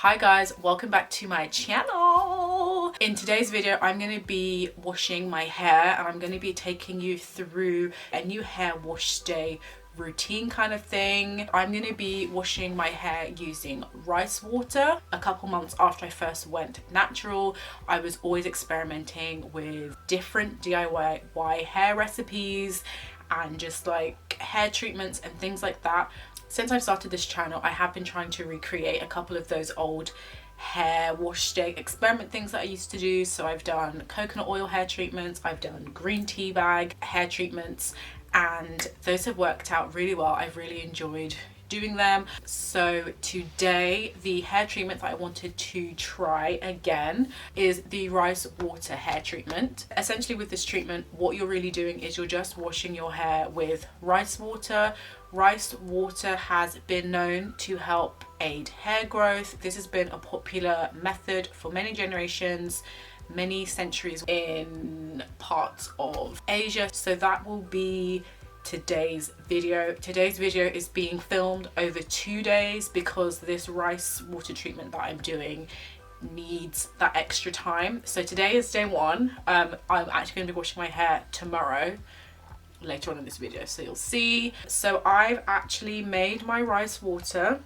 Hi guys, welcome back to my channel. In today's video I'm going to be washing my hair and I'm going to be taking you through a new hair wash day routine kind of thing. I'm going to be washing my hair using rice water. A couple months after I first went natural, I was always experimenting with different DIY hair recipes and just like hair treatments and things like that. Since I've started this channel, I have been trying to recreate a couple of those old hair wash day experiment things that I used to do. So I've done coconut oil hair treatments, I've done green tea bag hair treatments, and those have worked out really well. I've really enjoyed doing them. So today the hair treatment that I wanted to try again is the rice water hair treatment. Essentially with this treatment, what you're really doing is you're just washing your hair with rice water. Rice water has been known to help aid hair growth. This has been a popular method for many generations, many centuries in parts of Asia. So that will be today's video. Today's video is being filmed over 2 days because this rice water treatment that I'm doing needs that extra time. So today is day one. I'm actually going to be washing my hair tomorrow later on in this video, so you'll see. So I've actually made my rice water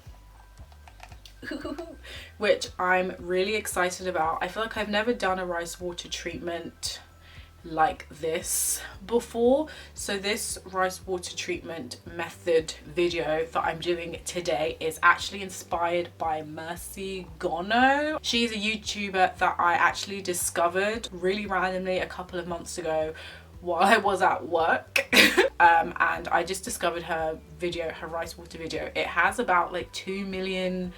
which I'm really excited about. I feel like I've never done a rice water treatment like this before. So this rice water treatment method video that I'm doing today is actually inspired by Mercy Gono. She's a YouTuber that I actually discovered really randomly a couple of months ago while I was at work and I just discovered her video, her rice water video. It has about like 2 million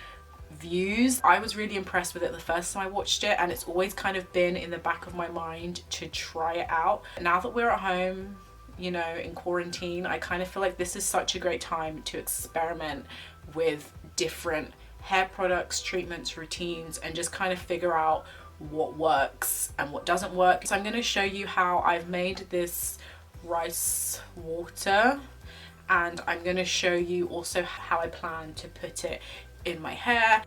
views. I was really impressed with it the first time I watched it, and it's always kind of been in the back of my mind to try it out. Now that we're at home, you know, in quarantine, I kind of feel like this is such a great time to experiment with different hair products, treatments, routines, and just kind of figure out what works and what doesn't work. So I'm going to show you how I've made this rice water, and I'm going to show you also how I plan to put it in my hair.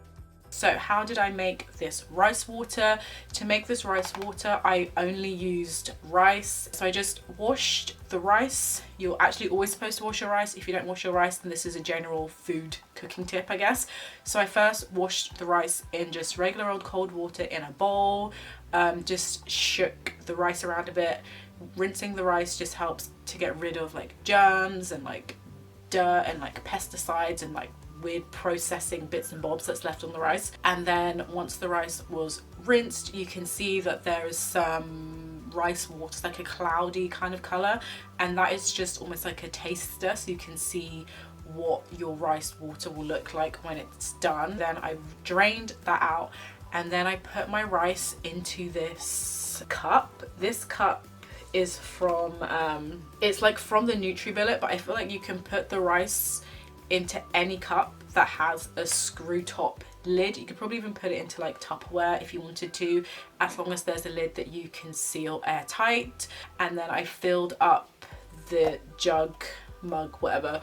So how did I make this rice water? To make this rice water, I only used rice. So I just washed the rice. You're actually always supposed to wash your rice. If you don't wash your rice, then this is a general food cooking tip, I guess. So I first washed the rice in just regular old cold water in a bowl. Just shook the rice around a bit. Rinsing the rice just helps to get rid of like germs and like dirt and like pesticides and like weird processing bits and bobs that's left on the rice. And then once the rice was rinsed, you can see that there is some rice water, like a cloudy kind of color, and that is just almost like a taster, so you can see what your rice water will look like when it's done. Then I drained that out, and then I put my rice into this cup. This cup is from it's like from the NutriBullet, but I feel like you can put the rice into any cup that has a screw top lid. You could probably even put it into like Tupperware if you wanted to, as long as there's a lid that you can seal airtight. And then I filled up the jug, mug, whatever,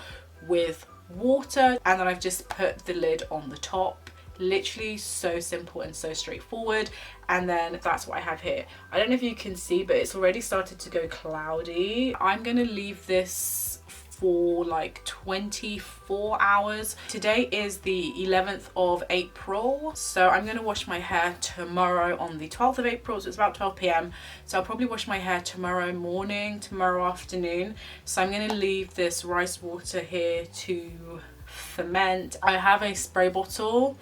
with water, and then I've just put the lid on the top. Literally so simple and so straightforward. And then that's what I have here. I don't know if you can see, but it's already started to go cloudy. I'm gonna leave this for like 24 hours. Today is the 11th of April, so I'm gonna wash my hair tomorrow on the 12th of April, so it's about 12 p.m. so I'll probably wash my hair tomorrow morning, tomorrow afternoon. So I'm gonna leave this rice water here to ferment. I have a spray bottle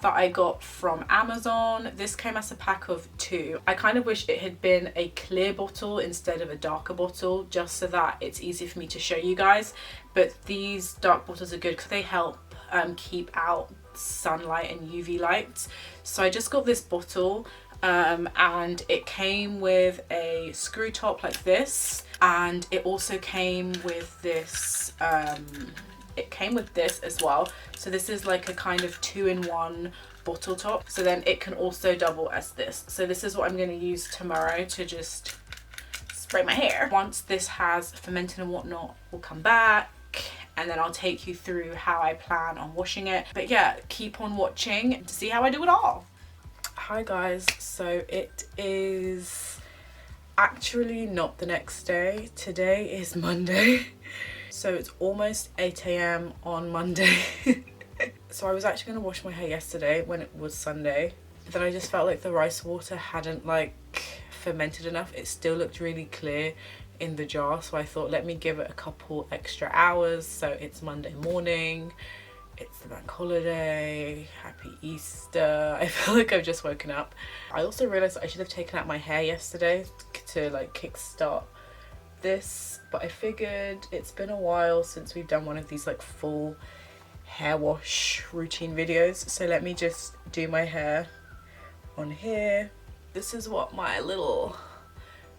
that I got from Amazon. This came as a pack of 2. I kind of wish it had been a clear bottle instead of a darker bottle, just so that it's easy for me to show you guys. But these dark bottles are good because they help keep out sunlight and UV light. So I just got this bottle and it came with a screw top like this, and it also came with this it came with this as well. So this is like a kind of 2-in-1 bottle top, so then it can also double as this. So this is what I'm going to use tomorrow to just spray my hair. Once this has fermented and whatnot, we'll come back and then I'll take you through how I plan on washing it. But yeah, keep on watching to see how I do it all. Hi guys, so it is actually not the next day. Today is Monday. So it's almost 8 a.m. on Monday. So I was actually going to wash my hair yesterday when it was Sunday. Then I just felt like the rice water hadn't like fermented enough. It still looked really clear in the jar, so I thought let me give it a couple extra hours. So it's Monday morning, it's the bank holiday, happy Easter. I feel like I've just woken up. I also realized I should have taken out my hair yesterday to like kickstart this, but I figured it's been a while since we've done one of these like full hair wash routine videos, so let me just do my hair on here. This is what my little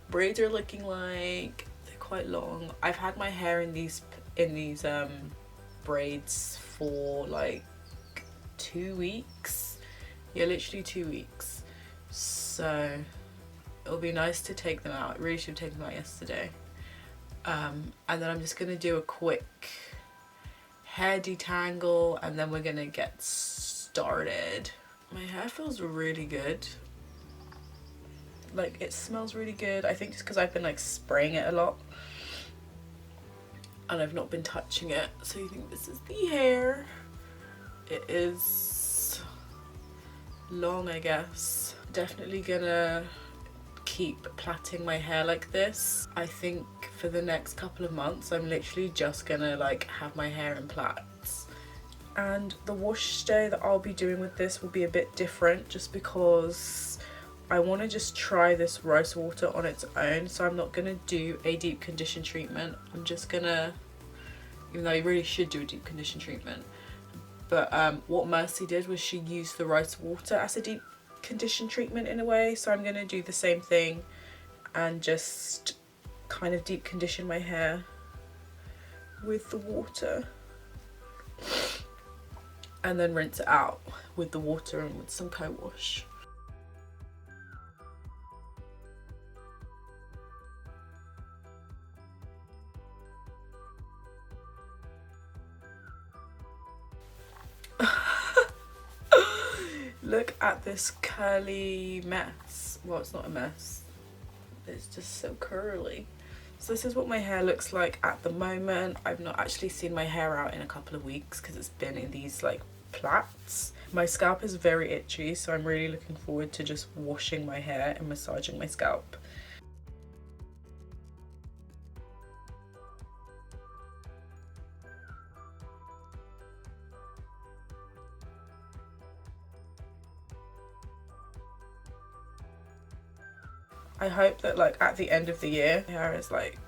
braids are looking like. They're quite long. I've had my hair in these braids for like 2 weeks. Yeah, literally 2 weeks. So it'll be nice to take them out. I really should have taken them out yesterday. And then I'm just gonna do a quick hair detangle and then we're gonna get started. My hair feels really good. Like it smells really good. I think just because I've been like spraying it a lot and I've not been touching it. So you think this is the hair. It is long, I guess. Definitely gonna keep plaiting my hair like this. I think for the next couple of months I'm literally just gonna like have my hair in plaits. And the wash day that I'll be doing with this will be a bit different just because I want to just try this rice water on its own. So I'm not gonna do a deep condition treatment. I'm just gonna, even though I really should do a deep condition treatment, but what Mercy did was she used the rice water as a deep condition treatment in a way. So I'm gonna do the same thing and just kind of deep condition my hair with the water and then rinse it out with the water and with some co-wash. Look at this curly mess. Well, it's not a mess. It's just so curly. So this is what my hair looks like at the moment. I've not actually seen my hair out in a couple of weeks because it's been in these like plaits. My scalp is very itchy, so I'm really looking forward to just washing my hair and massaging my scalp. I hope that like at the end of the year, my hair is like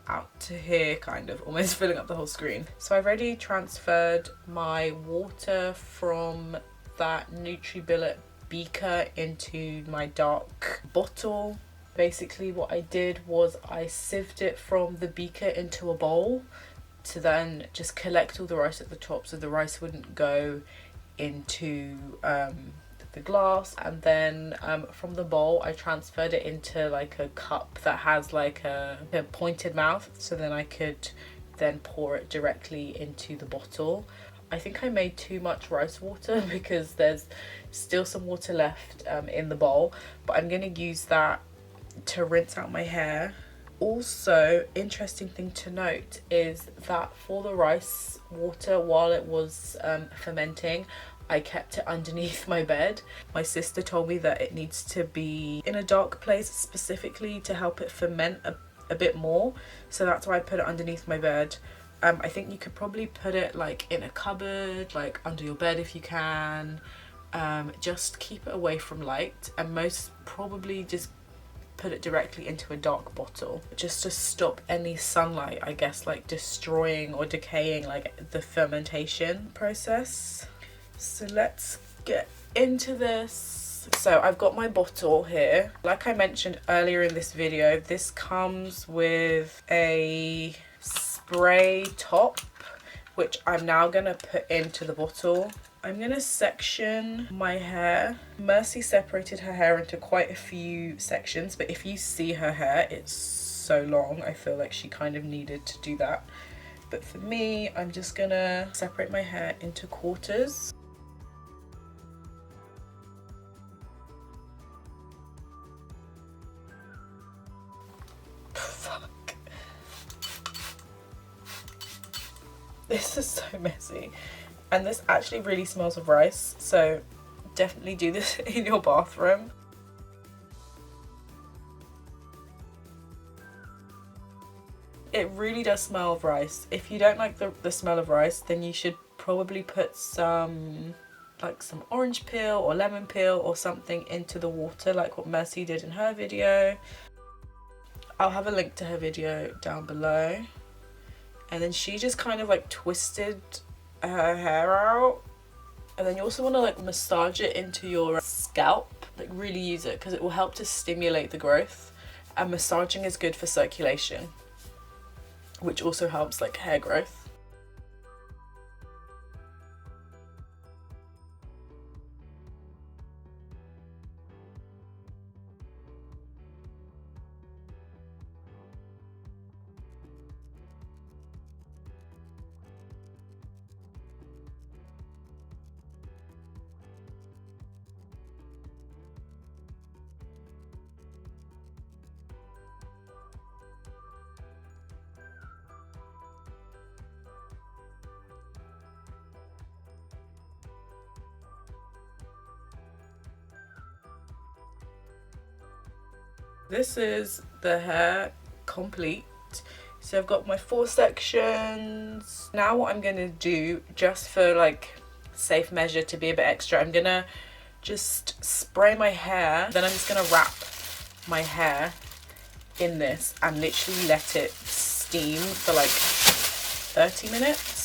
out to here, kind of almost filling up the whole screen. So I've already transferred my water from that NutriBullet beaker into my dark bottle. Basically what I did was I sieved it from the beaker into a bowl to then just collect all the rice at the top so the rice wouldn't go into the glass, and then from the bowl I transferred it into like a cup that has like a pointed mouth, so then I could then pour it directly into the bottle. I think I made too much rice water because there's still some water left in the bowl, but I'm gonna use that to rinse out my hair. Also, interesting thing to note is that for the rice water, while it was fermenting, I kept it underneath my bed. My sister told me that it needs to be in a dark place specifically to help it ferment a bit more, so that's why I put it underneath my bed. I think you could probably put it like in a cupboard, like under your bed if you can. Just keep it away from light, and most probably just put it directly into a dark bottle just to stop any sunlight, I guess, like destroying or decaying like the fermentation process. So let's get into this. So I've got my bottle here. Like I mentioned earlier in this video, this comes with a spray top, which I'm now gonna put into the bottle. I'm gonna section my hair. Mercy separated her hair into quite a few sections, but if you see her hair, it's so long. I feel like she kind of needed to do that but for me, I'm just gonna separate my hair into quarters. Fuck. This is so messy. And this actually really smells of rice, so definitely do this in your bathroom. It really does smell of rice. If you don't like the smell of rice, then you should probably put some orange peel or lemon peel or something into the water, like what Mercy did in her video. I'll have a link to her video down below. And then she just kind of like twisted her hair out. And then you also want to like massage it into your scalp, like really use it, because it will help to stimulate the growth. And massaging is good for circulation, which also helps like hair growth. This is the hair complete. So I've got my 4 sections. Now what I'm gonna do, just for like safe measure to be a bit extra, I'm gonna just spray my hair, then I'm just gonna wrap my hair in this and literally let it steam for like 30 minutes.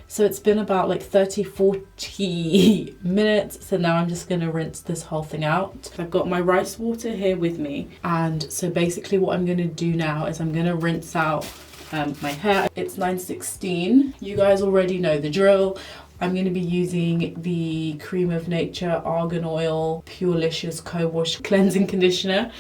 So it's been about like 30-40 minutes. So now I'm just gonna rinse this whole thing out. I've got my rice water here with me. And so basically what I'm gonna do now is I'm gonna rinse out my hair. It's 9:16. You guys already know the drill. I'm going to be using the Cream of Nature Argan Oil Purelicious Co-Wash Cleansing Conditioner.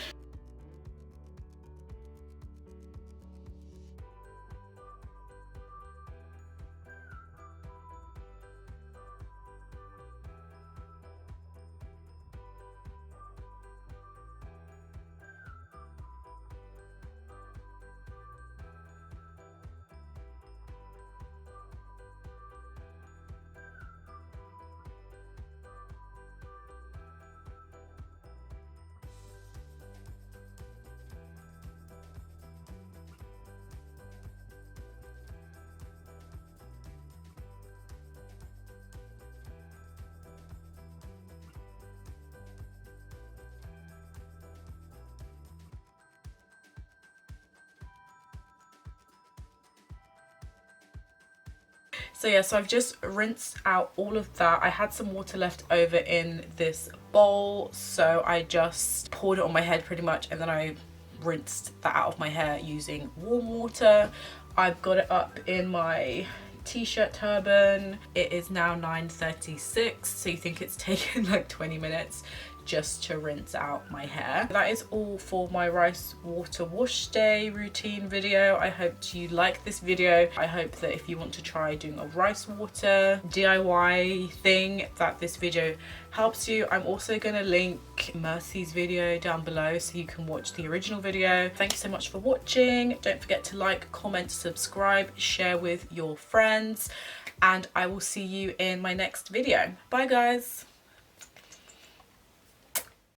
So yeah, so I've just rinsed out all of that. I had some water left over in this bowl, so I just poured it on my head pretty much, and then I rinsed that out of my hair using warm water. I've got it up in my t-shirt turban. It is now 9:36, so you think it's taken like 20 minutes just to rinse out my hair. That is all for my rice water wash day routine video. I hope you like this video. I hope that if you want to try doing a rice water DIY thing, that this video helps you. I'm also going to link Mercy's video down below so you can watch the original video. Thank you so much for watching. Don't forget to like, comment, subscribe, share with your friends, and I will see you in my next video. Bye guys.